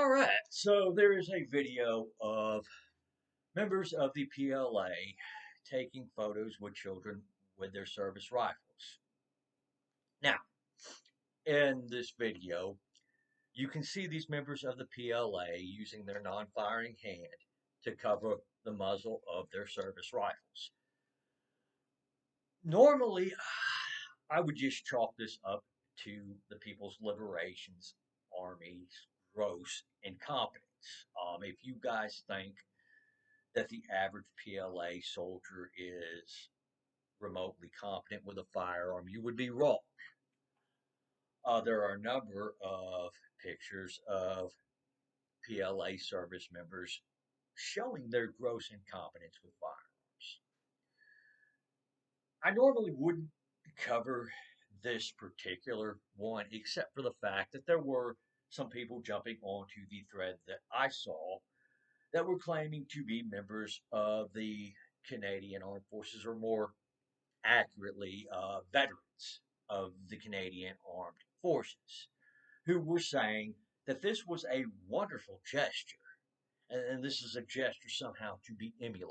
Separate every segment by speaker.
Speaker 1: All right, so there is a video of members of the PLA taking photos with children with their service rifles. Now, in this video, you can see these members of the PLA using their non-firing hand to cover the muzzle of their service rifles. Normally, I would just chalk this up to the People's Liberation's Army's gross incompetence. If you guys think that the average PLA soldier is remotely competent with a firearm, you would be wrong. There are a number of pictures of PLA service members showing their gross incompetence with firearms. I normally wouldn't cover this particular one, except for the fact that there were some people jumping onto the thread that I saw that were claiming to be members of the Canadian Armed Forces, or more accurately, veterans of the Canadian Armed Forces, who were saying that this was a wonderful gesture, and this is a gesture somehow to be emulated.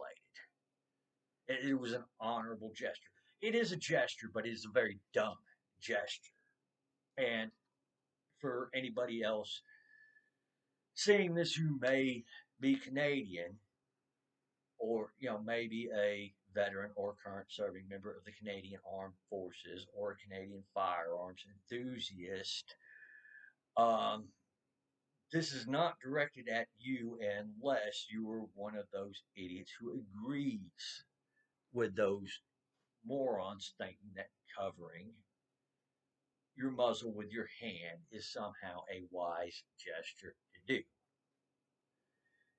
Speaker 1: It was an honorable gesture. It is a gesture, but it is a very dumb gesture. And for anybody else seeing this who may be Canadian, or maybe a veteran or current serving member of the Canadian Armed Forces, or a Canadian firearms enthusiast, um, this is not directed at you unless you are one of those idiots who agrees with those morons thinking that covering your muzzle with your hand is somehow a wise gesture to do.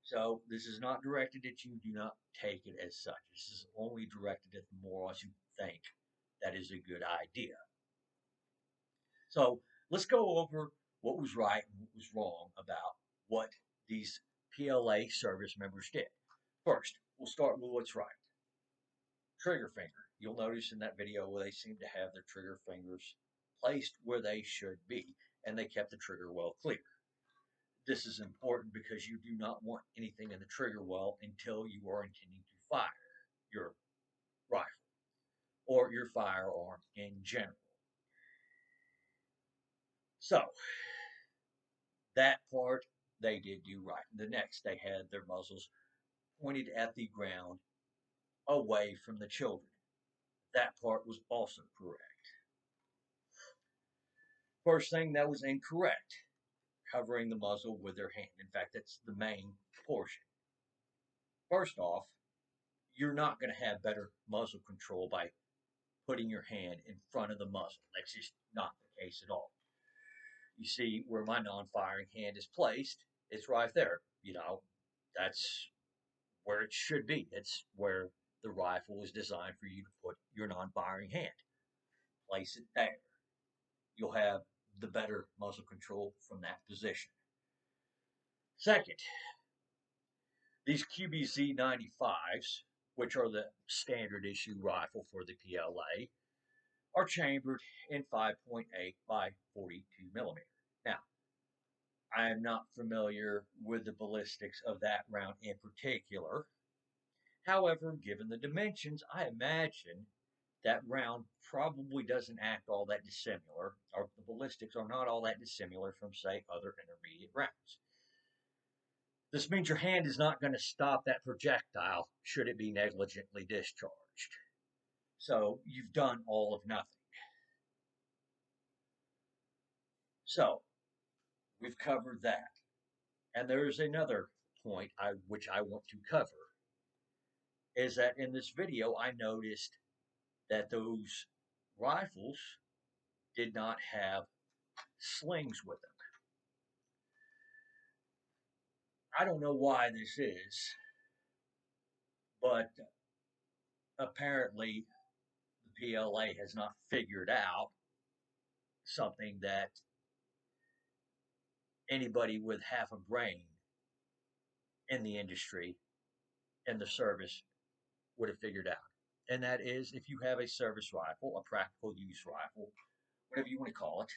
Speaker 1: So this is not directed at you. Do not take it as such. This is only directed at the morons who think that is a good idea. So let's go over what was right and what was wrong about what these PLA service members did. First, we'll start with what's right. Trigger finger. You'll notice in that video where they seem to have their trigger fingers placed where they should be, and they kept the trigger well clear. This is important because you do not want anything in the trigger well until you are intending to fire your rifle or your firearm in general. So that part they did do right. The next, they had their muzzles pointed at the ground away from the children. That part was also correct. First thing that was incorrect, covering the muzzle with their hand. In fact, that's the main portion. First off, you're not going to have better muzzle control by putting your hand in front of the muzzle. That's just not the case at all. You see where my non-firing hand is placed, it's right there. That's where it should be. It's where the rifle is designed for you to put your non-firing hand. Place it there. You'll have the better muzzle control from that position. Second, these QBZ-95s, which are the standard issue rifle for the PLA, are chambered in 5.8 by 42 millimeter. Now, I am not familiar with the ballistics of that round in particular. However, given the dimensions, I imagine that round probably doesn't act all that dissimilar, or the ballistics are not all that dissimilar from, say, other intermediate rounds. This means your hand is not going to stop that projectile should it be negligently discharged. So you've done all of nothing. So we've covered that. And there's another point which I want to cover, is that in this video I noticed that those rifles did not have slings with them. I don't know why this is, but apparently the PLA has not figured out something that anybody with half a brain in the industry and the service would have figured out. And that is, if you have a service rifle, a practical use rifle, whatever you want to call it,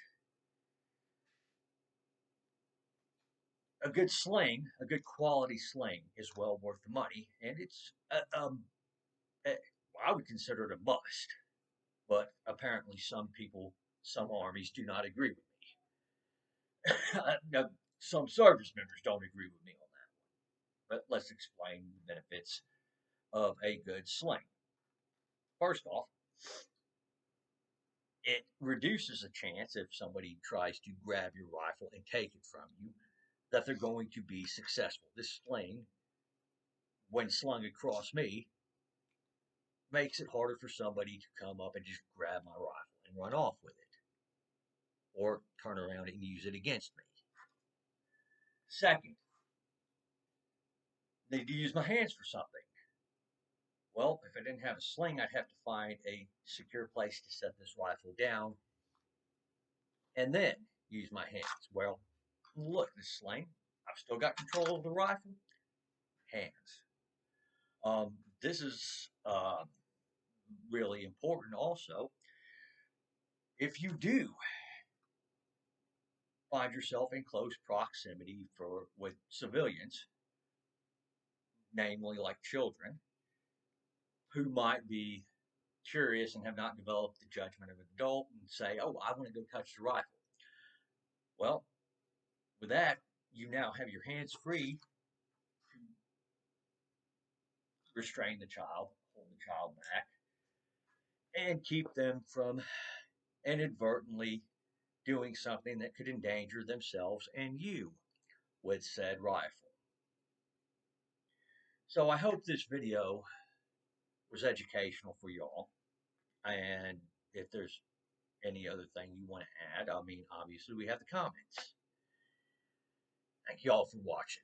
Speaker 1: A good sling, a good quality sling, is well worth the money, and it's uh, I would consider it a must. But apparently, some people, some armies do not agree with me. Now, some service members don't agree with me on that. But let's explain the benefits of a good sling. First off, it reduces the chance if somebody tries to grab your rifle and take it from you that they're going to be successful. This sling, when slung across me, makes it harder for somebody to come up and just grab my rifle and run off with it or turn around and use it against me. Second, I need to use my hands for something. Well, if I didn't have a sling, I'd have to find a secure place to set this rifle down and then use my hands. Well, look, this sling, I've still got control of the rifle. Hands. This is really important also. If you do find yourself in close proximity with civilians, namely like children, who might be curious and have not developed the judgment of an adult and say, "Oh, I want to go touch the rifle." Well, with that, you now have your hands free to restrain the child, hold the child back, and keep them from inadvertently doing something that could endanger themselves and you with said rifle. So I hope this video was educational for y'all. And if there's any other thing you want to add, I mean, obviously we have the comments. Thank y'all for watching.